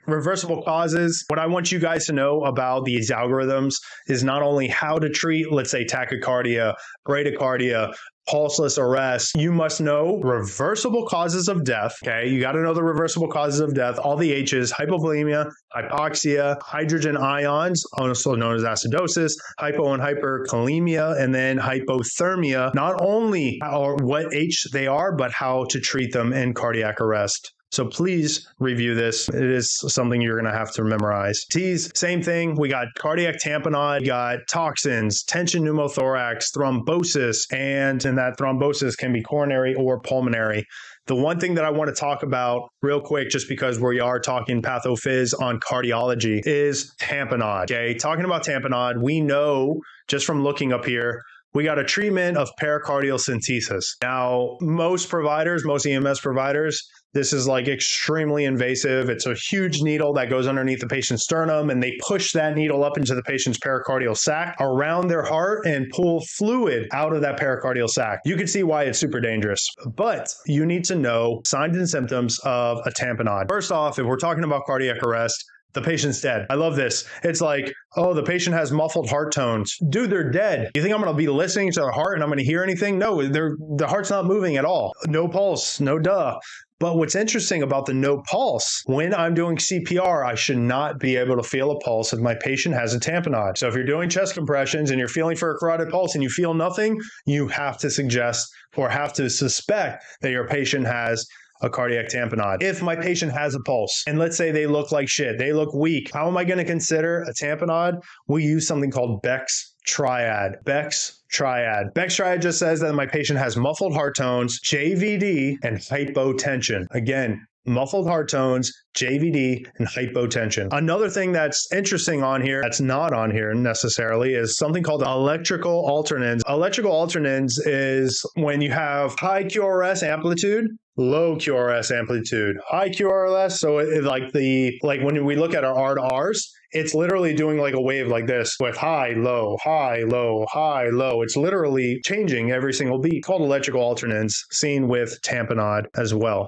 Reversible causes. What I want you guys to know about these algorithms is not only how to treat, let's say, tachycardia, bradycardia, pulseless arrest. You must know reversible causes of death. Okay, you got to know the reversible causes of death, all the H's: hypovolemia, hypoxia, hydrogen ions, also known as acidosis, hypo and hyperkalemia, and then hypothermia. Not only what H they are, but how to treat them in cardiac arrest. So please review this. It is something you're going to have to memorize. T's, same thing. We got cardiac tamponade, we got toxins, tension pneumothorax, thrombosis, and that thrombosis can be coronary or pulmonary. The one thing that I want to talk about real quick, just because we are talking pathophys on cardiology, is tamponade. Okay, talking about tamponade, we know just from looking up here, we got a treatment of pericardial synthesis. Now, most EMS providers, this is like extremely invasive. It's a huge needle that goes underneath the patient's sternum, and they push that needle up into the patient's pericardial sac around their heart and pull fluid out of that pericardial sac. You can see why it's super dangerous, but you need to know signs and symptoms of a tamponade. First off, if we're talking about cardiac arrest, the patient's dead. I love this. It's like, oh, the patient has muffled heart tones. Dude, they're dead. You think I'm going to be listening to the heart and I'm going to hear anything? No, the heart's not moving at all. No pulse, no duh. But what's interesting about the no pulse, when I'm doing CPR, I should not be able to feel a pulse if my patient has a tamponade. So if you're doing chest compressions and you're feeling for a carotid pulse and you feel nothing, you have to suggest or have to suspect that your patient has a cardiac tamponade. If my patient has a pulse and let's say they look like shit, they look weak, how am I going to consider a tamponade? We use something called Beck's triad. Beck's triad. Beck's triad just says that my patient has muffled heart tones, JVD, and hypotension. Again, muffled heart tones, JVD, and hypotension. Another thing that's interesting on here, that's not on here necessarily, is something called electrical alternans. Electrical alternans is when you have high QRS amplitude, low QRS amplitude. High QRS, so like when we look at our R to Rs, it's literally doing like a wave like this with high, low, high, low, high, low. It's literally changing every single beat. Called electrical alternans, seen with tamponade as well.